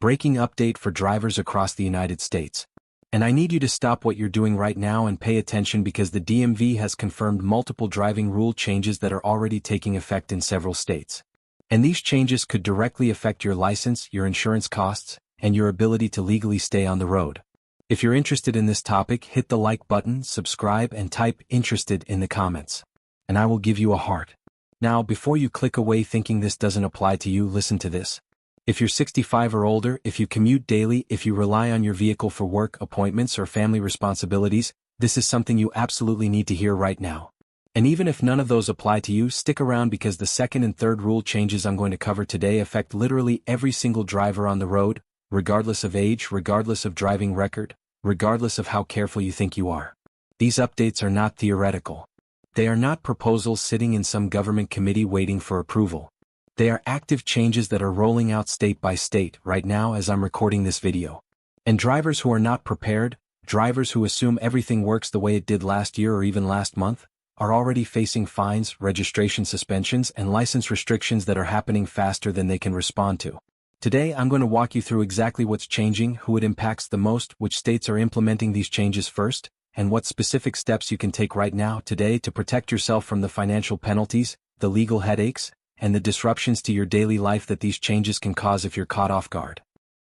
breaking update for drivers across the United States. And I need you to stop what you're doing right now and pay attention because the DMV has confirmed multiple driving rule changes that are already taking effect in several states. And these changes could directly affect your license, your insurance costs, and your ability to legally stay on the road. If you're interested in this topic, hit the like button, subscribe, and type "interested" in the comments. And I will give you a heart. Now, before you click away thinking this doesn't apply to you, listen to this. If you're 65 or older, if you commute daily, if you rely on your vehicle for work, appointments, or family responsibilities, this is something you absolutely need to hear right now. And even if none of those apply to you, stick around because the second and third rule changes I'm going to cover today affect literally every single driver on the road, regardless of age, regardless of driving record, regardless of how careful you think you are. These updates are not theoretical. They are not proposals sitting in some government committee waiting for approval. They are active changes that are rolling out state by state right now as I'm recording this video. And drivers who are not prepared, drivers who assume everything works the way it did last year or even last month, are already facing fines, registration suspensions, and license restrictions that are happening faster than they can respond to. Today I'm going to walk you through exactly what's changing, who it impacts the most, which states are implementing these changes first, and what specific steps you can take right now today to protect yourself from the financial penalties, the legal headaches, and the disruptions to your daily life that these changes can cause if you're caught off guard.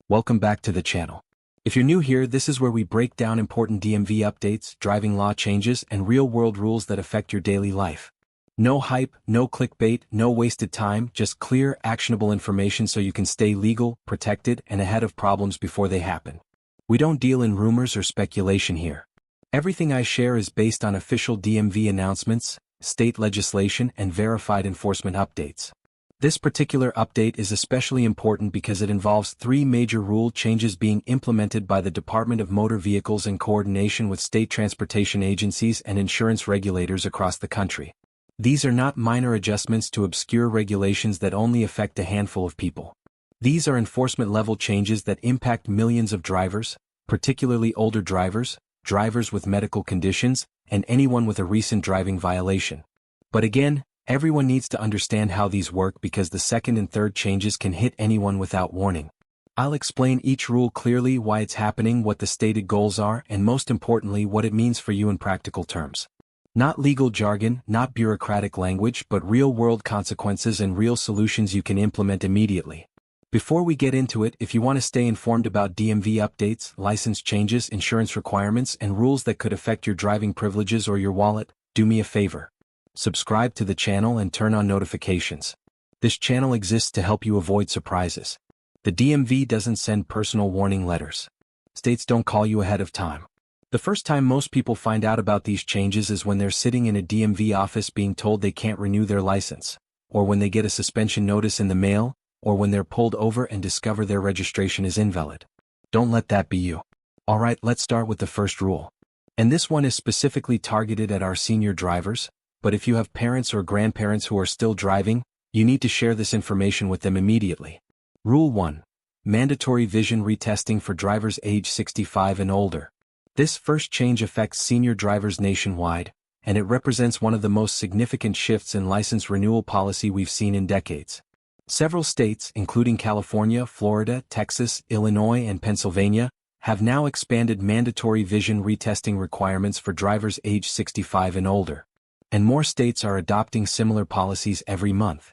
Welcome back to the channel. If you're new here, this is where we break down important DMV updates, driving law changes, and real-world rules that affect your daily life. No hype, no clickbait, no wasted time, just clear, actionable information so you can stay legal, protected, and ahead of problems before they happen. We don't deal in rumors or speculation here. Everything I share is based on official DMV announcements, state legislation, and verified enforcement updates. This particular update is especially important because it involves 3 major rule changes being implemented by the Department of Motor Vehicles in coordination with state transportation agencies and insurance regulators across the country. These are not minor adjustments to obscure regulations that only affect a handful of people. These are enforcement-level changes that impact millions of drivers, particularly older drivers, drivers with medical conditions, and anyone with a recent driving violation. But again, everyone needs to understand how these work because the second and third changes can hit anyone without warning. I'll explain each rule clearly, why it's happening, what the stated goals are, and most importantly, what it means for you in practical terms. Not legal jargon, not bureaucratic language, but real-world consequences and real solutions you can implement immediately. Before we get into it, if you want to stay informed about DMV updates, license changes, insurance requirements, and rules that could affect your driving privileges or your wallet, do me a favor. Subscribe to the channel and turn on notifications. This channel exists to help you avoid surprises. The DMV doesn't send personal warning letters. States don't call you ahead of time. The first time most people find out about these changes is when they're sitting in a DMV office being told they can't renew their license, or when they get a suspension notice in the mail, or when they're pulled over and discover their registration is invalid. Don't let that be you. Alright, let's start with the first rule. And this one is specifically targeted at our senior drivers, but if you have parents or grandparents who are still driving, you need to share this information with them immediately. Rule 1. Mandatory vision retesting for drivers age 65 and older. This first change affects senior drivers nationwide, and it represents one of the most significant shifts in license renewal policy we've seen in decades. Several states, including California, Florida, Texas, Illinois, and Pennsylvania, have now expanded mandatory vision retesting requirements for drivers age 65 and older. And more states are adopting similar policies every month.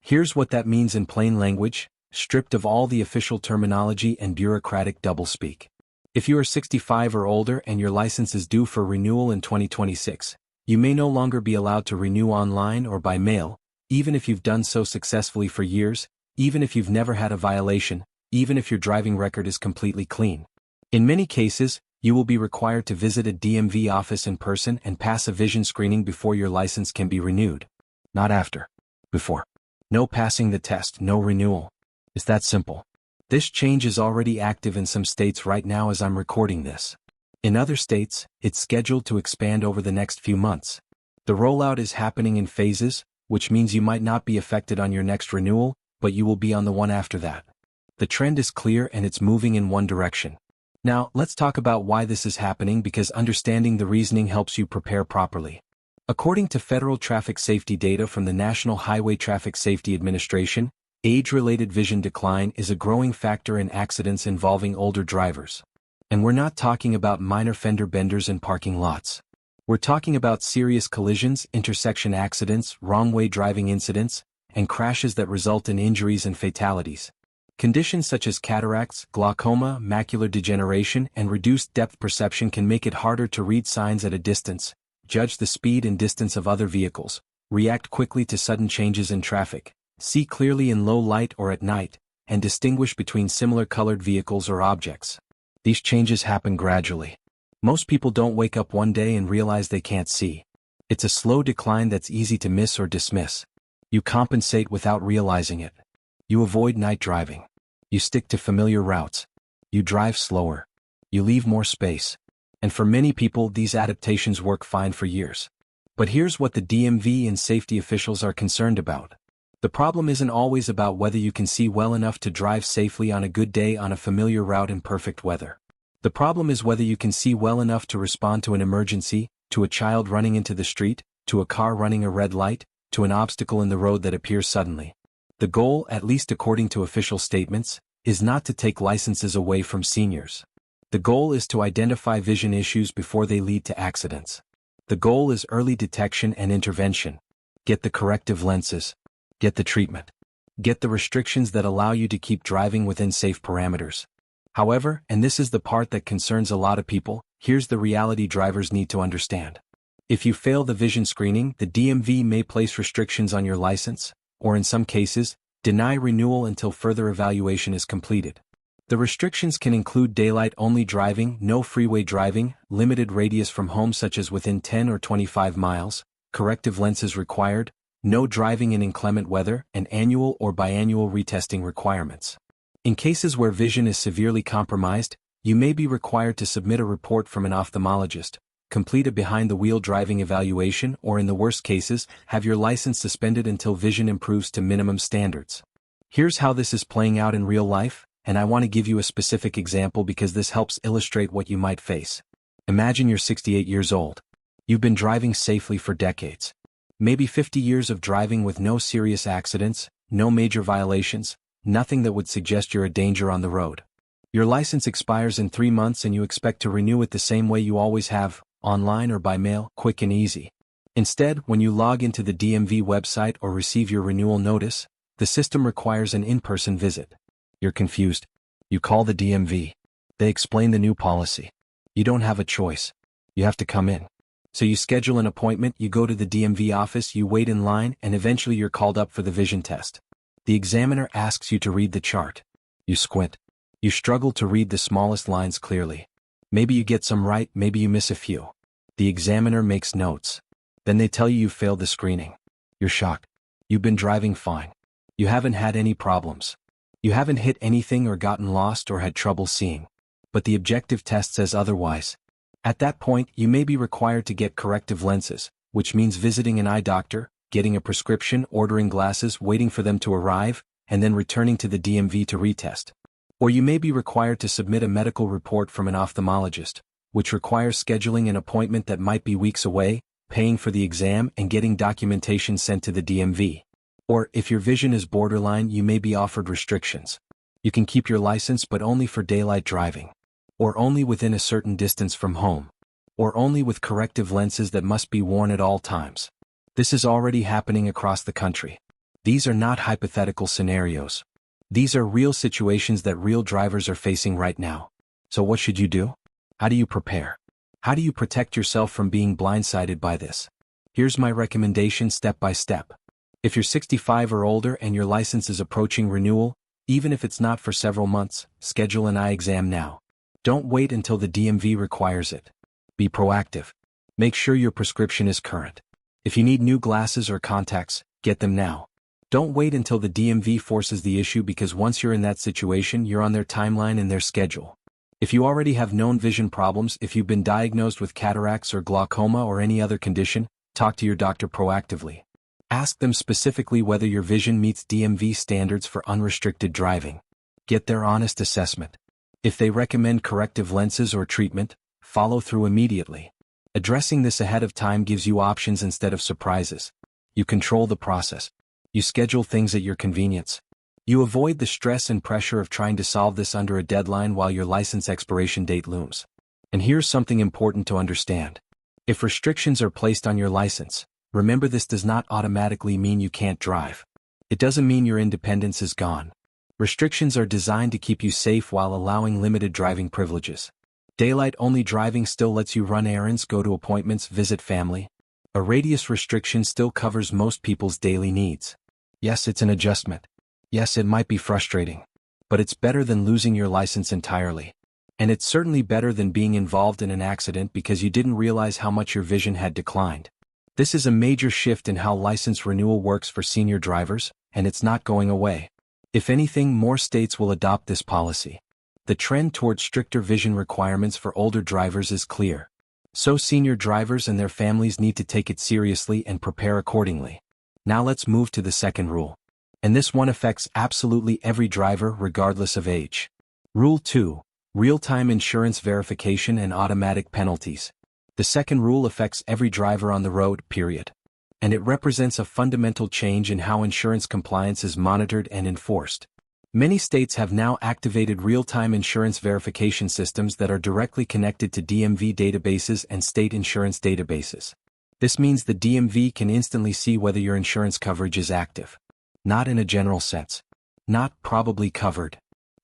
Here's what that means in plain language, stripped of all the official terminology and bureaucratic doublespeak. If you are 65 or older and your license is due for renewal in 2026, you may no longer be allowed to renew online or by mail, even if you've done so successfully for years, even if you've never had a violation, even if your driving record is completely clean. In many cases, you will be required to visit a DMV office in person and pass a vision screening before your license can be renewed. Not after. Before. No passing the test, no renewal. It's that simple. This change is already active in some states right now as I'm recording this. In other states, it's scheduled to expand over the next few months. The rollout is happening in phases, which means you might not be affected on your next renewal, but you will be on the one after that. The trend is clear and it's moving in one direction. Now, let's talk about why this is happening because understanding the reasoning helps you prepare properly. According to federal traffic safety data from the National Highway Traffic Safety Administration, Age-related vision decline is a growing factor in accidents involving older drivers. And we're not talking about minor fender benders in parking lots. We're talking about serious collisions, intersection accidents, wrong-way driving incidents, and crashes that result in injuries and fatalities. Conditions such as cataracts, glaucoma, macular degeneration, and reduced depth perception can make it harder to read signs at a distance, judge the speed and distance of other vehicles, react quickly to sudden changes in traffic, see clearly in low light or at night, and distinguish between similar colored vehicles or objects. These changes happen gradually. Most people don't wake up one day and realize they can't see. It's a slow decline that's easy to miss or dismiss. You compensate without realizing it. You avoid night driving. You stick to familiar routes. You drive slower. You leave more space. And for many people, these adaptations work fine for years. But here's what the DMV and safety officials are concerned about. The problem isn't always about whether you can see well enough to drive safely on a good day on a familiar route in perfect weather. The problem is whether you can see well enough to respond to an emergency, to a child running into the street, to a car running a red light, to an obstacle in the road that appears suddenly. The goal, at least according to official statements, is not to take licenses away from seniors. The goal is to identify vision issues before they lead to accidents. The goal is early detection and intervention. Get the corrective lenses. Get the treatment. Get the restrictions that allow you to keep driving within safe parameters. However, and this is the part that concerns a lot of people, here's the reality drivers need to understand. If you fail the vision screening, the DMV may place restrictions on your license, or in some cases, deny renewal until further evaluation is completed. The restrictions can include daylight-only driving, no freeway driving, limited radius from home such as within 10 or 25 miles, corrective lenses required, no driving in inclement weather, and annual or biannual retesting requirements. In cases where vision is severely compromised, you may be required to submit a report from an ophthalmologist, complete a behind-the-wheel driving evaluation, or in the worst cases, have your license suspended until vision improves to minimum standards. Here's how this is playing out in real life, and I want to give you a specific example because this helps illustrate what you might face. Imagine you're 68 years old. You've been driving safely for decades. Maybe 50 years of driving with no serious accidents, no major violations, nothing that would suggest you're a danger on the road. Your license expires in 3 months and you expect to renew it the same way you always have, online or by mail, quick and easy. Instead, when you log into the DMV website or receive your renewal notice, the system requires an in-person visit. You're confused. You call the DMV. They explain the new policy. You don't have a choice. You have to come in. So you schedule an appointment, you go to the DMV office, you wait in line, and eventually you're called up for the vision test. The examiner asks you to read the chart. You squint. You struggle to read the smallest lines clearly. Maybe you get some right, maybe you miss a few. The examiner makes notes. Then they tell you failed the screening. You're shocked. You've been driving fine. You haven't had any problems. You haven't hit anything or gotten lost or had trouble seeing. But the objective test says otherwise. At that point, you may be required to get corrective lenses, which means visiting an eye doctor, getting a prescription, ordering glasses, waiting for them to arrive, and then returning to the DMV to retest. Or you may be required to submit a medical report from an ophthalmologist, which requires scheduling an appointment that might be weeks away, paying for the exam, and getting documentation sent to the DMV. Or, if your vision is borderline, you may be offered restrictions. You can keep your license but only for daylight driving. Or only within a certain distance from home. Or only with corrective lenses that must be worn at all times. This is already happening across the country. These are not hypothetical scenarios. These are real situations that real drivers are facing right now. So what should you do? How do you prepare? How do you protect yourself from being blindsided by this? Here's my recommendation step by step. If you're 65 or older and your license is approaching renewal, even if it's not for several months, schedule an eye exam now. Don't wait until the DMV requires it. Be proactive. Make sure your prescription is current. If you need new glasses or contacts, get them now. Don't wait until the DMV forces the issue because once you're in that situation, you're on their timeline and their schedule. If you already have known vision problems, if you've been diagnosed with cataracts or glaucoma or any other condition, talk to your doctor proactively. Ask them specifically whether your vision meets DMV standards for unrestricted driving. Get their honest assessment. If they recommend corrective lenses or treatment, follow through immediately. Addressing this ahead of time gives you options instead of surprises. You control the process. You schedule things at your convenience. You avoid the stress and pressure of trying to solve this under a deadline while your license expiration date looms. And here's something important to understand. If restrictions are placed on your license, remember this does not automatically mean you can't drive. It doesn't mean your independence is gone. Restrictions are designed to keep you safe while allowing limited driving privileges. Daylight-only driving still lets you run errands, go to appointments, visit family. A radius restriction still covers most people's daily needs. Yes, it's an adjustment. Yes, it might be frustrating. But it's better than losing your license entirely. And it's certainly better than being involved in an accident because you didn't realize how much your vision had declined. This is a major shift in how license renewal works for senior drivers, and it's not going away. If anything, more states will adopt this policy. The trend toward stricter vision requirements for older drivers is clear. So senior drivers and their families need to take it seriously and prepare accordingly. Now let's move to the second rule. And this one affects absolutely every driver regardless of age. Rule 2. Real-time insurance verification and automatic penalties. The second rule affects every driver on the road, period. And it represents a fundamental change in how insurance compliance is monitored and enforced. Many states have now activated real-time insurance verification systems that are directly connected to DMV databases and state insurance databases. This means the DMV can instantly see whether your insurance coverage is active. Not in a general sense. Not probably covered.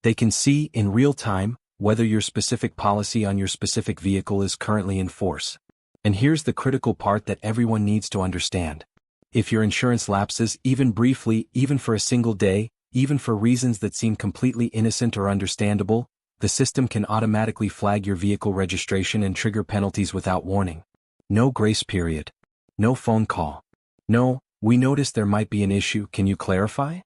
They can see, in real time, whether your specific policy on your specific vehicle is currently in force. And here's the critical part that everyone needs to understand. If your insurance lapses, even briefly, even for a single day, even for reasons that seem completely innocent or understandable, the system can automatically flag your vehicle registration and trigger penalties without warning. No grace period. No phone call. No, we noticed there might be an issue, can you clarify?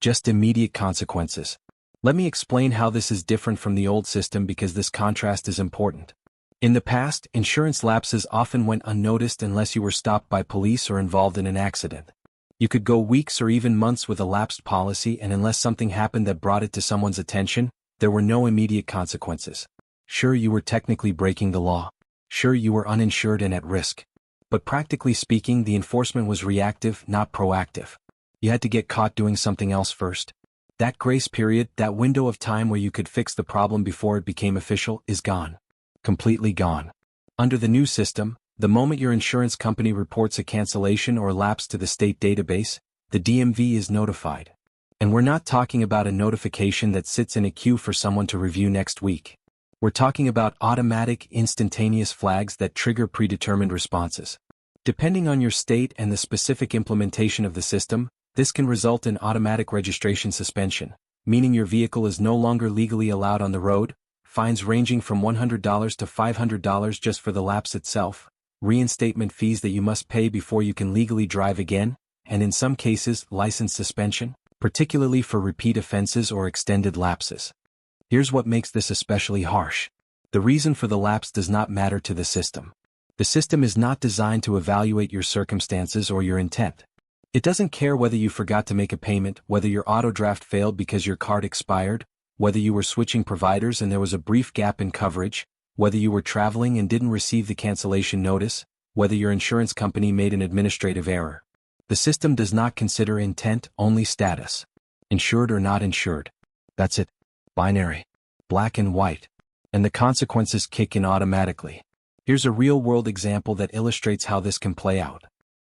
Just immediate consequences. Let me explain how this is different from the old system because this contrast is important. In the past, insurance lapses often went unnoticed unless you were stopped by police or involved in an accident. You could go weeks or even months with a lapsed policy, and unless something happened that brought it to someone's attention, there were no immediate consequences. Sure, you were technically breaking the law. Sure, you were uninsured and at risk. But practically speaking, the enforcement was reactive, not proactive. You had to get caught doing something else first. That grace period, that window of time where you could fix the problem before it became official, is gone. Completely gone. Under the new system, the moment your insurance company reports a cancellation or lapse to the state database, the DMV is notified. And we're not talking about a notification that sits in a queue for someone to review next week. We're talking about automatic, instantaneous flags that trigger predetermined responses. Depending on your state and the specific implementation of the system, this can result in automatic registration suspension, meaning your vehicle is no longer legally allowed on the road, fines ranging from $100 to $500 just for the lapse itself, reinstatement fees that you must pay before you can legally drive again, and in some cases, license suspension, particularly for repeat offenses or extended lapses. Here's what makes this especially harsh. The reason for the lapse does not matter to the system. The system is not designed to evaluate your circumstances or your intent. It doesn't care whether you forgot to make a payment, whether your auto draft failed because your card expired, whether you were switching providers and there was a brief gap in coverage, whether you were traveling and didn't receive the cancellation notice, whether your insurance company made an administrative error. The system does not consider intent, only status. Insured or not insured. That's it. Binary. Black and white. And the consequences kick in automatically. Here's a real-world example that illustrates how this can play out.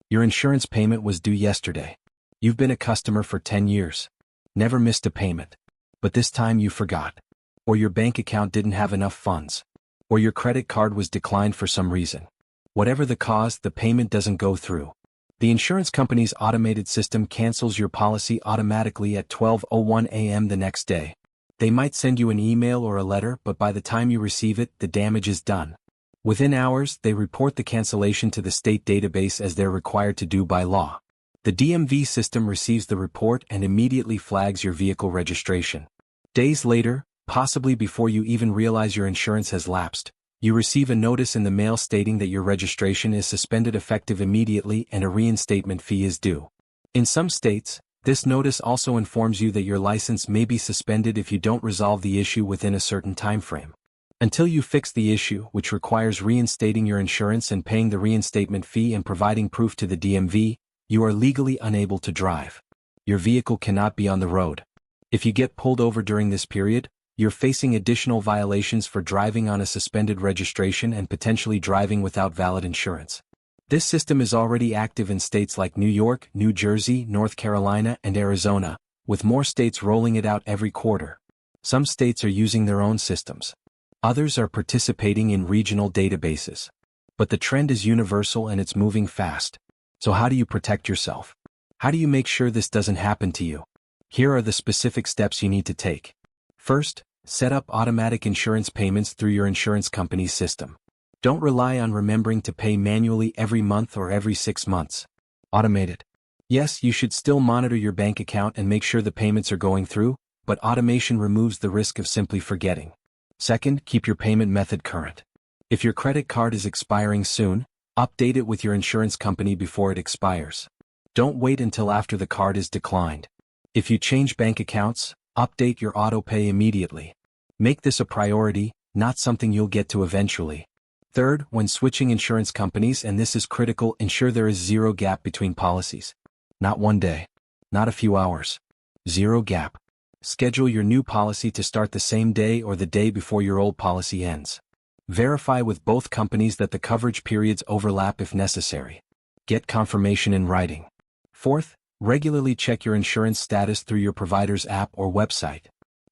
Your insurance payment was due yesterday. You've been a customer for 10 years. Never missed a payment. But this time you forgot. Or your bank account didn't have enough funds. Or your credit card was declined for some reason. Whatever the cause, the payment doesn't go through. The insurance company's automated system cancels your policy automatically at 12:01 a.m. the next day. They might send you an email or a letter, but by the time you receive it, the damage is done. Within hours, they report the cancellation to the state database as they're required to do by law. The DMV system receives the report and immediately flags your vehicle registration. Days later, possibly before you even realize your insurance has lapsed, you receive a notice in the mail stating that your registration is suspended effective immediately and a reinstatement fee is due. In some states, this notice also informs you that your license may be suspended if you don't resolve the issue within a certain time frame. Until you fix the issue, which requires reinstating your insurance and paying the reinstatement fee and providing proof to the DMV, you are legally unable to drive. Your vehicle cannot be on the road. If you get pulled over during this period, you're facing additional violations for driving on a suspended registration and potentially driving without valid insurance. This system is already active in states like New York, New Jersey, North Carolina, and Arizona, with more states rolling it out every quarter. Some states are using their own systems. Others are participating in regional databases. But the trend is universal and it's moving fast. So how do you protect yourself? How do you make sure this doesn't happen to you? Here are the specific steps you need to take. First, set up automatic insurance payments through your insurance company's system. Don't rely on remembering to pay manually every month or every 6 months. Automate it. Yes, you should still monitor your bank account and make sure the payments are going through, but automation removes the risk of simply forgetting. Second, keep your payment method current. If your credit card is expiring soon, update it with your insurance company before it expires. Don't wait until after the card is declined. If you change bank accounts, update your auto-pay immediately. Make this a priority, not something you'll get to eventually. Third, when switching insurance companies, and this is critical, ensure there is zero gap between policies. Not one day. Not a few hours. Zero gap. Schedule your new policy to start the same day or the day before your old policy ends. Verify with both companies that the coverage periods overlap if necessary. Get confirmation in writing. Fourth, regularly check your insurance status through your provider's app or website.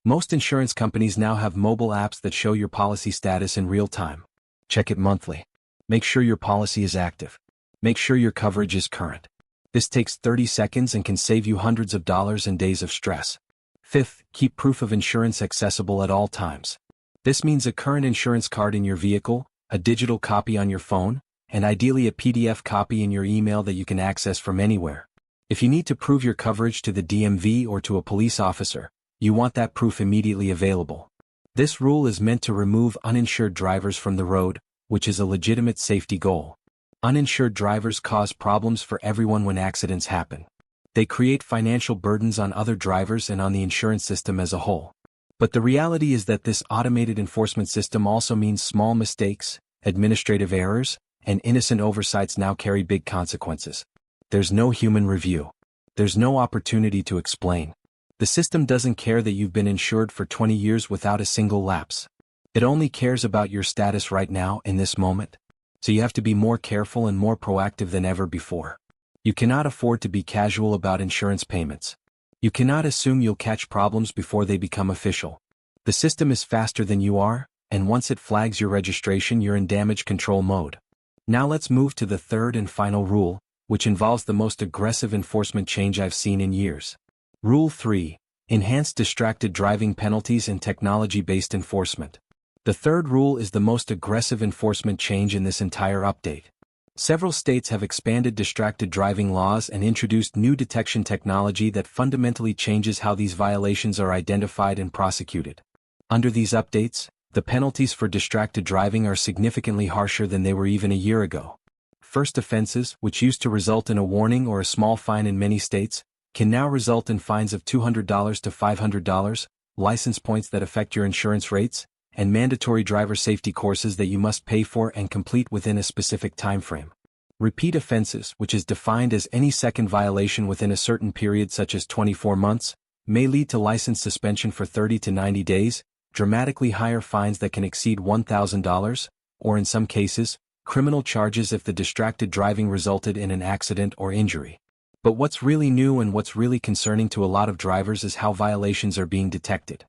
Most insurance companies now have mobile apps that show your policy status in real time. Check it monthly. Make sure your policy is active. Make sure your coverage is current. This takes 30 seconds and can save you hundreds of dollars and days of stress. Fifth, keep proof of insurance accessible at all times. This means a current insurance card in your vehicle, a digital copy on your phone, and ideally a PDF copy in your email that you can access from anywhere. If you need to prove your coverage to the DMV or to a police officer, you want that proof immediately available. This rule is meant to remove uninsured drivers from the road, which is a legitimate safety goal. Uninsured drivers cause problems for everyone when accidents happen. They create financial burdens on other drivers and on the insurance system as a whole. But the reality is that this automated enforcement system also means small mistakes, administrative errors, and innocent oversights now carry big consequences. There's no human review. There's no opportunity to explain. The system doesn't care that you've been insured for 20 years without a single lapse. It only cares about your status right now in this moment. So you have to be more careful and more proactive than ever before. You cannot afford to be casual about insurance payments. You cannot assume you'll catch problems before they become official. The system is faster than you are, and once it flags your registration, you're in damage control mode. Now let's move to the third and final rule, which involves the most aggressive enforcement change I've seen in years. Rule 3. Enhanced distracted driving penalties and technology-based enforcement. The third rule is the most aggressive enforcement change in this entire update. Several states have expanded distracted driving laws and introduced new detection technology that fundamentally changes how these violations are identified and prosecuted. Under these updates, the penalties for distracted driving are significantly harsher than they were even a year ago. First offenses, which used to result in a warning or a small fine in many states, can now result in fines of $200 to $500, license points that affect your insurance rates, and mandatory driver safety courses that you must pay for and complete within a specific time frame. Repeat offenses, which is defined as any second violation within a certain period such as 24 months, may lead to license suspension for 30 to 90 days, dramatically higher fines that can exceed $1,000, or in some cases, criminal charges if the distracted driving resulted in an accident or injury. But what's really new and what's really concerning to a lot of drivers is how violations are being detected.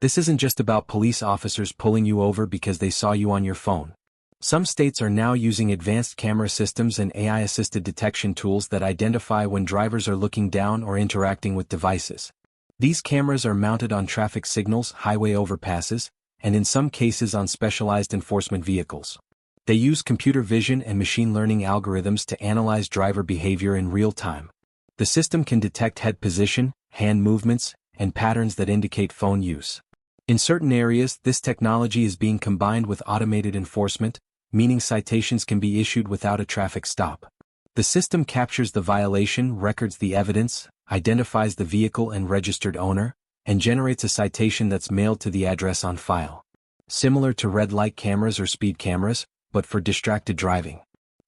This isn't just about police officers pulling you over because they saw you on your phone. Some states are now using advanced camera systems and AI-assisted detection tools that identify when drivers are looking down or interacting with devices. These cameras are mounted on traffic signals, highway overpasses, and in some cases on specialized enforcement vehicles. They use computer vision and machine learning algorithms to analyze driver behavior in real time. The system can detect head position, hand movements, and patterns that indicate phone use. In certain areas, this technology is being combined with automated enforcement, meaning citations can be issued without a traffic stop. The system captures the violation, records the evidence, identifies the vehicle and registered owner, and generates a citation that's mailed to the address on file. Similar to red light cameras or speed cameras, but for distracted driving.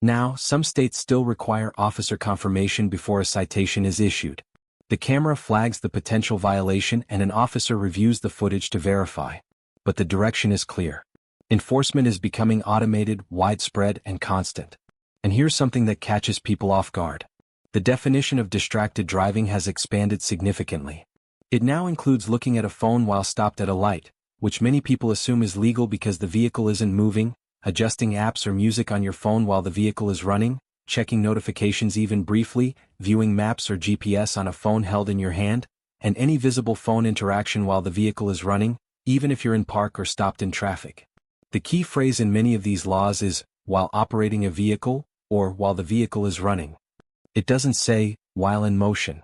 Now, some states still require officer confirmation before a citation is issued. The camera flags the potential violation and an officer reviews the footage to verify. But the direction is clear. Enforcement is becoming automated, widespread, and constant. And here's something that catches people off guard. The definition of distracted driving has expanded significantly. It now includes looking at a phone while stopped at a light, which many people assume is legal because the vehicle isn't moving, adjusting apps or music on your phone while the vehicle is running, checking notifications even briefly, viewing maps or GPS on a phone held in your hand, and any visible phone interaction while the vehicle is running, even if you're in park or stopped in traffic. The key phrase in many of these laws is, while operating a vehicle, or while the vehicle is running. It doesn't say, while in motion.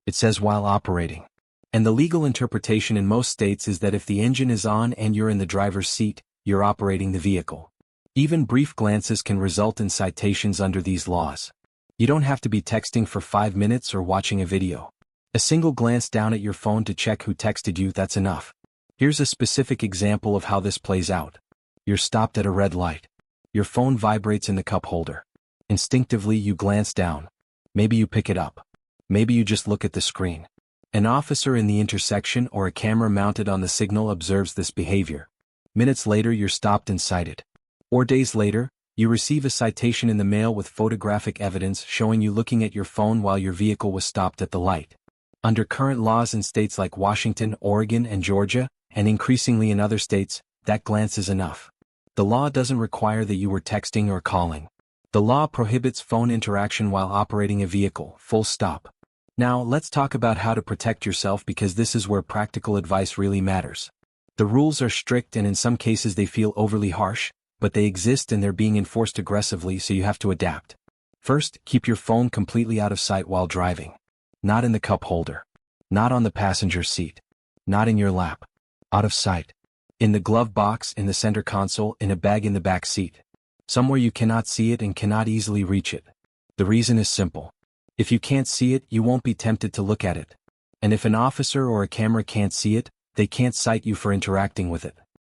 It says while operating. And the legal interpretation in most states is that if the engine is on and you're in the driver's seat, you're operating the vehicle. Even brief glances can result in citations under these laws. You don't have to be texting for 5 minutes or watching a video. A single glance down at your phone to check who texted you, that's enough. Here's a specific example of how this plays out. You're stopped at a red light. Your phone vibrates in the cup holder. Instinctively, you glance down. Maybe you pick it up. Maybe you just look at the screen. An officer in the intersection or a camera mounted on the signal observes this behavior. Minutes later, you're stopped and cited. Or days later, you receive a citation in the mail with photographic evidence showing you looking at your phone while your vehicle was stopped at the light. Under current laws in states like Washington, Oregon, and Georgia, and increasingly in other states, that glance is enough. The law doesn't require that you were texting or calling. The law prohibits phone interaction while operating a vehicle, full stop. Now, let's talk about how to protect yourself because this is where practical advice really matters. The rules are strict and in some cases they feel overly harsh, but they exist and they're being enforced aggressively, so you have to adapt. First, keep your phone completely out of sight while driving. Not in the cup holder. Not on the passenger seat. Not in your lap. Out of sight. In the glove box, in the center console, in a bag in the back seat. Somewhere you cannot see it and cannot easily reach it. The reason is simple. If you can't see it, you won't be tempted to look at it. And if an officer or a camera can't see it, they can't cite you for interacting with it.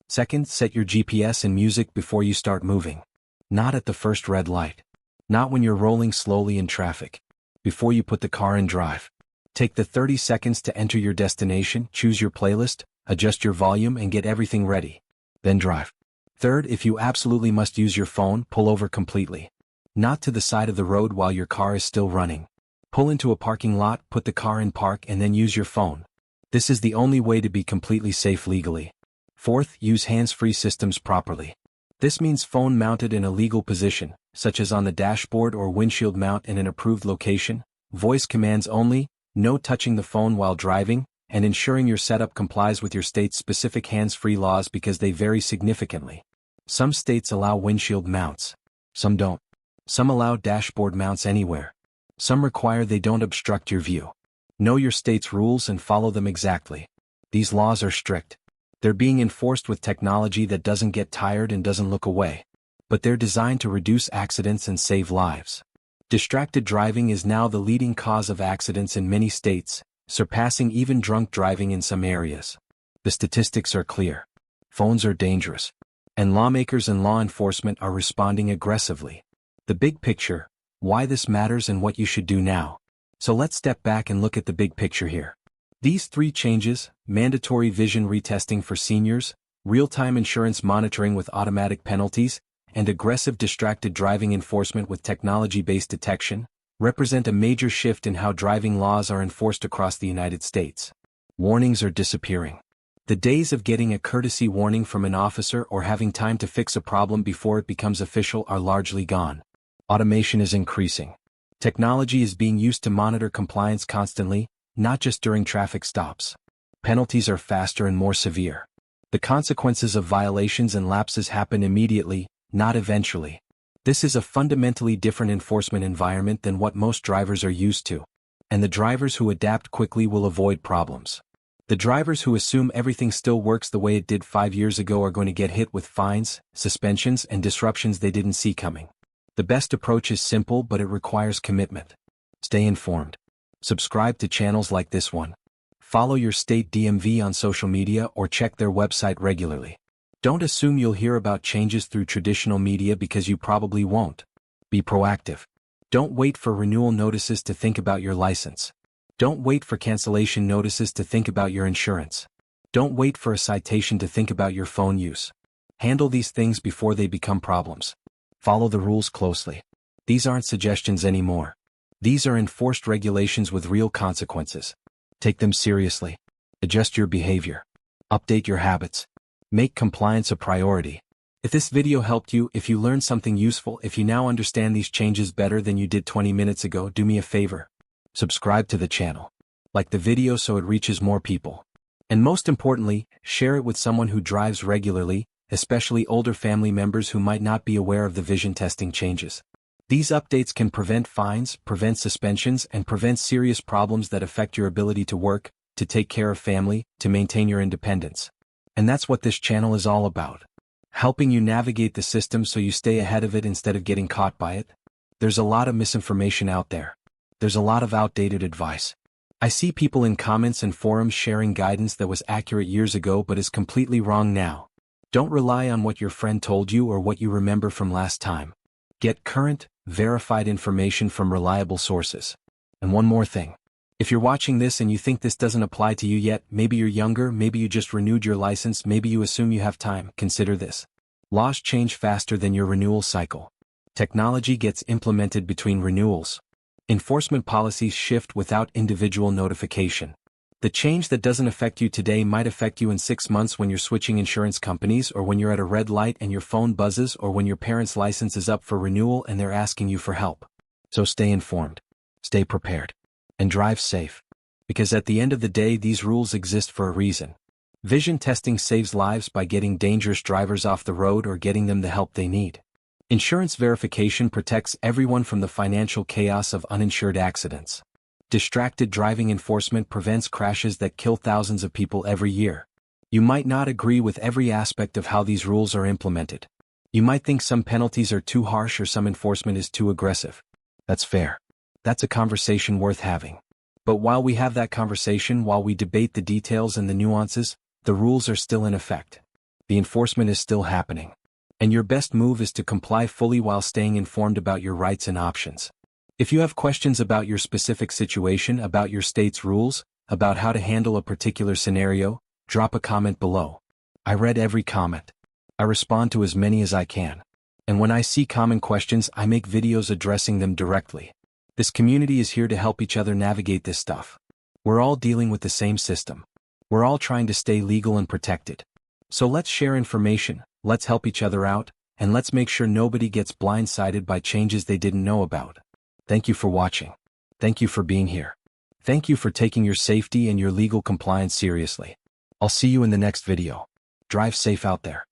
Second, set your GPS and music before you start moving. Not at the first red light. Not when you're rolling slowly in traffic. Before you put the car in drive. Take the 30 seconds to enter your destination, choose your playlist, adjust your volume and get everything ready. Then drive. Third, if you absolutely must use your phone, pull over completely. Not to the side of the road while your car is still running. Pull into a parking lot, put the car in park and then use your phone. This is the only way to be completely safe legally. Fourth, use hands-free systems properly. This means phone mounted in a legal position, such as on the dashboard or windshield mount in an approved location, voice commands only, no touching the phone while driving, and ensuring your setup complies with your state's specific hands-free laws because they vary significantly. Some states allow windshield mounts. Some don't. Some allow dashboard mounts anywhere. Some require they don't obstruct your view. Know your state's rules and follow them exactly. These laws are strict. They're being enforced with technology that doesn't get tired and doesn't look away. But they're designed to reduce accidents and save lives. Distracted driving is now the leading cause of accidents in many states, surpassing even drunk driving in some areas. The statistics are clear. Phones are dangerous. And lawmakers and law enforcement are responding aggressively. The big picture, why this matters and what you should do now. So let's step back and look at the big picture here. These 3 changes, mandatory vision retesting for seniors, real-time insurance monitoring with automatic penalties, and aggressive distracted driving enforcement with technology-based detection, represent a major shift in how driving laws are enforced across the United States. Warnings are disappearing. The days of getting a courtesy warning from an officer or having time to fix a problem before it becomes official are largely gone. Automation is increasing. Technology is being used to monitor compliance constantly, not just during traffic stops. Penalties are faster and more severe. The consequences of violations and lapses happen immediately, not eventually. This is a fundamentally different enforcement environment than what most drivers are used to. And the drivers who adapt quickly will avoid problems. The drivers who assume everything still works the way it did 5 years ago are going to get hit with fines, suspensions, and disruptions they didn't see coming. The best approach is simple, but it requires commitment. Stay informed. Subscribe to channels like this one. Follow your state DMV on social media or check their website regularly. Don't assume you'll hear about changes through traditional media because you probably won't. Be proactive. Don't wait for renewal notices to think about your license. Don't wait for cancellation notices to think about your insurance. Don't wait for a citation to think about your phone use. Handle these things before they become problems. Follow the rules closely. These aren't suggestions anymore. These are enforced regulations with real consequences. Take them seriously. Adjust your behavior. Update your habits. Make compliance a priority. If this video helped you, if you learned something useful, if you now understand these changes better than you did 20 minutes ago, do me a favor. Subscribe to the channel. Like the video so it reaches more people. And most importantly, share it with someone who drives regularly, especially older family members who might not be aware of the vision testing changes. These updates can prevent fines, prevent suspensions, and prevent serious problems that affect your ability to work, to take care of family, to maintain your independence. And that's what this channel is all about. Helping you navigate the system so you stay ahead of it instead of getting caught by it. There's a lot of misinformation out there. There's a lot of outdated advice. I see people in comments and forums sharing guidance that was accurate years ago but is completely wrong now. Don't rely on what your friend told you or what you remember from last time. Get current, verified information from reliable sources. And one more thing. If you're watching this and you think this doesn't apply to you yet, maybe you're younger, maybe you just renewed your license, maybe you assume you have time, consider this. Laws change faster than your renewal cycle. Technology gets implemented between renewals. Enforcement policies shift without individual notification. The change that doesn't affect you today might affect you in 6 months when you're switching insurance companies, or when you're at a red light and your phone buzzes, or when your parents' license is up for renewal and they're asking you for help. So stay informed, stay prepared, and drive safe. Because at the end of the day, these rules exist for a reason. Vision testing saves lives by getting dangerous drivers off the road or getting them the help they need. Insurance verification protects everyone from the financial chaos of uninsured accidents. Distracted driving enforcement prevents crashes that kill thousands of people every year. You might not agree with every aspect of how these rules are implemented. You might think some penalties are too harsh or some enforcement is too aggressive. That's fair. That's a conversation worth having. But while we have that conversation, while we debate the details and the nuances, the rules are still in effect. The enforcement is still happening. And your best move is to comply fully while staying informed about your rights and options. If you have questions about your specific situation, about your state's rules, about how to handle a particular scenario, drop a comment below. I read every comment. I respond to as many as I can. And when I see common questions, I make videos addressing them directly. This community is here to help each other navigate this stuff. We're all dealing with the same system. We're all trying to stay legal and protected. So let's share information, let's help each other out, and let's make sure nobody gets blindsided by changes they didn't know about. Thank you for watching. Thank you for being here. Thank you for taking your safety and your legal compliance seriously. I'll see you in the next video. Drive safe out there.